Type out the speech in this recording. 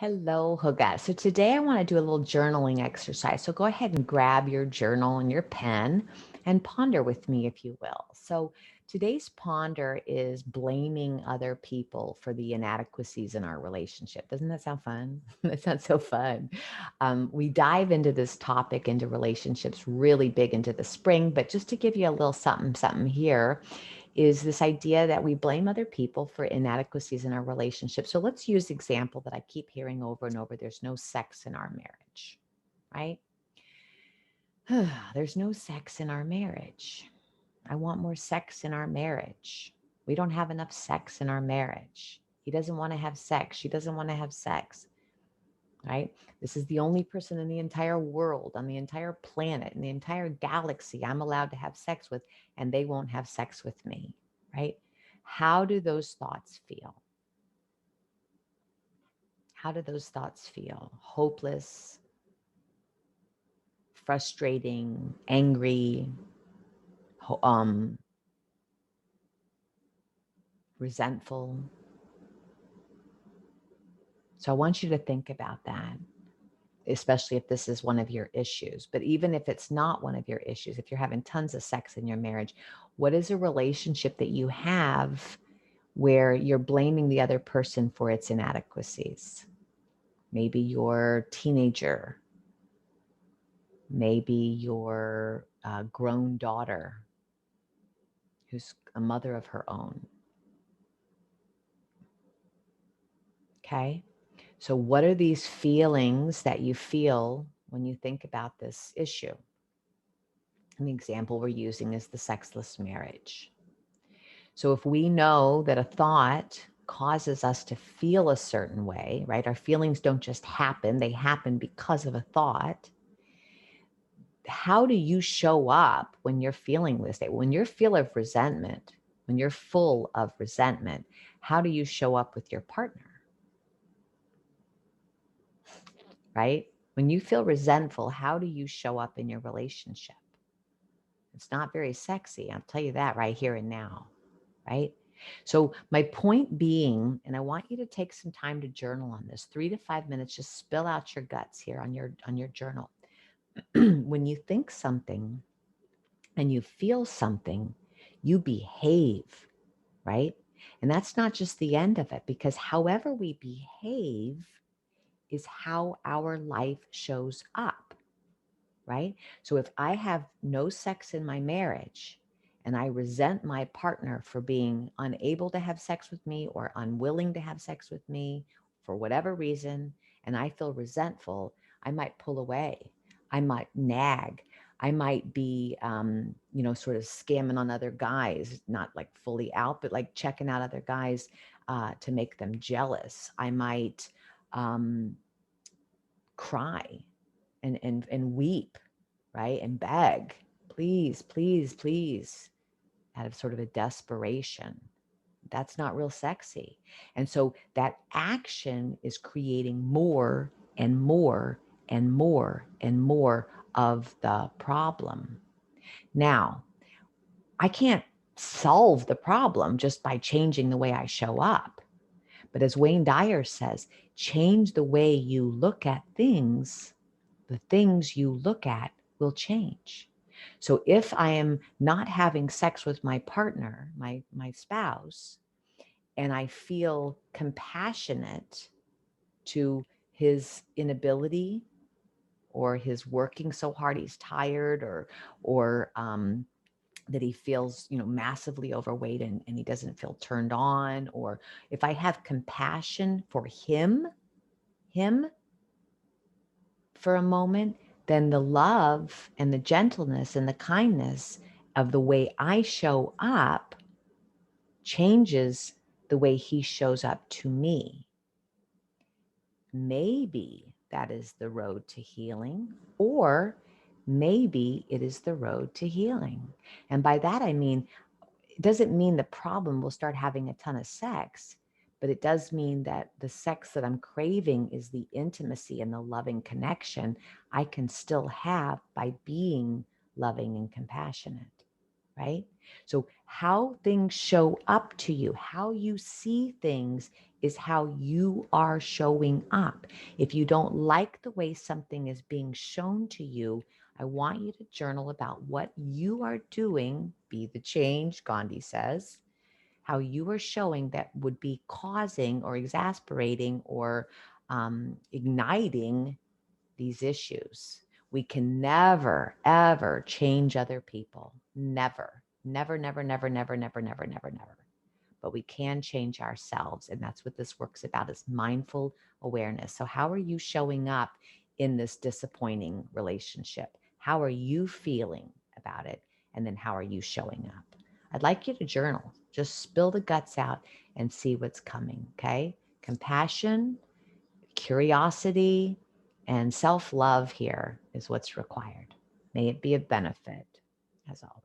Hello, Hoga. So today I want to do a little journaling exercise. So go ahead and grab your journal and your pen and ponder with me, if you will. So today's ponder is blaming other people for the inadequacies in our relationship. Doesn't that sound fun? That sounds so fun. We dive into this topic, into relationships, really big into the spring. But just to give you a little something, something here, is this idea that we blame other people for inadequacies in our relationship. So let's use the example that I keep hearing over and over. There's no sex in our marriage, right? There's no sex in our marriage. I want more sex in our marriage. We don't have enough sex in our marriage. He doesn't want to have sex. She doesn't want to have sex, right? This is the only person in the entire world, on the entire planet, in the entire galaxy I'm allowed to have sex with, and they won't have sex with me, right? How do those thoughts feel? How do those thoughts feel? Hopeless, frustrating, angry, resentful. So I want you to think about that, especially if this is one of your issues. But even if it's not one of your issues, if you're having tons of sex in your marriage, what is a relationship that you have where you're blaming the other person for its inadequacies? Maybe your teenager, maybe your grown daughter who's a mother of her own. Okay. So, what are these feelings that you feel when you think about this issue? An example we're using is the sexless marriage. So, if we know that a thought causes us to feel a certain way, right? Our feelings don't just happen, they happen because of a thought. How do you show up when you're feeling this way? When you're full of resentment, when you're full of resentment, how do you show up with your partner? Right? When you feel resentful, how do you show up in your relationship? It's not very sexy. I'll tell you that right here and now. Right? So my point being, and I want you to take some time to journal on this, 3 to 5 minutes, just spill out your guts here on your journal. When you think something and you feel something, you behave, right? And that's not just the end of it, because however we behave is how our life shows up, right? So if I have no sex in my marriage and I resent my partner for being unable to have sex with me or unwilling to have sex with me for whatever reason, and I feel resentful, I might pull away. I might nag. I might be, sort of scamming on other guys, not like fully out, but like checking out other guys to make them jealous. I might cry and weep, right? And beg, please, please, please, out of sort of a desperation. That's not real sexy. And so that action is creating more and more and more and more of the problem. Now, I can't solve the problem just by changing the way I show up. But as Wayne Dyer says, change the way you look at things, the things you look at will change. So if I am not having sex with my partner, my spouse, and I feel compassionate to his inability or his working so hard he's tired, or that he feels massively overweight and he doesn't feel turned on, or if I have compassion for him for a moment, then the love and the gentleness and the kindness of the way I show up changes the way he shows up to me. Maybe that is the road to healing, or maybe it is the road to healing. And by that, I mean, it doesn't mean the problem will start having a ton of sex, but it does mean that the sex that I'm craving is the intimacy and the loving connection I can still have by being loving and compassionate. right? So how things show up to you, how you see things is how you are showing up. If you don't like the way something is being shown to you, I want you to journal about what you are doing, be the change, Gandhi says, how you are showing that would be causing or exasperating or igniting these issues. We can never, ever change other people. Never, never, never, never, never, never, never, never, never. But we can change ourselves. And that's what this work's about, is mindful awareness. So how are you showing up in this disappointing relationship? How are you feeling about it? And then how are you showing up? I'd like you to journal. Just spill the guts out and see what's coming, okay? Compassion, curiosity, and self-love here is what's required. May it be a benefit, as always.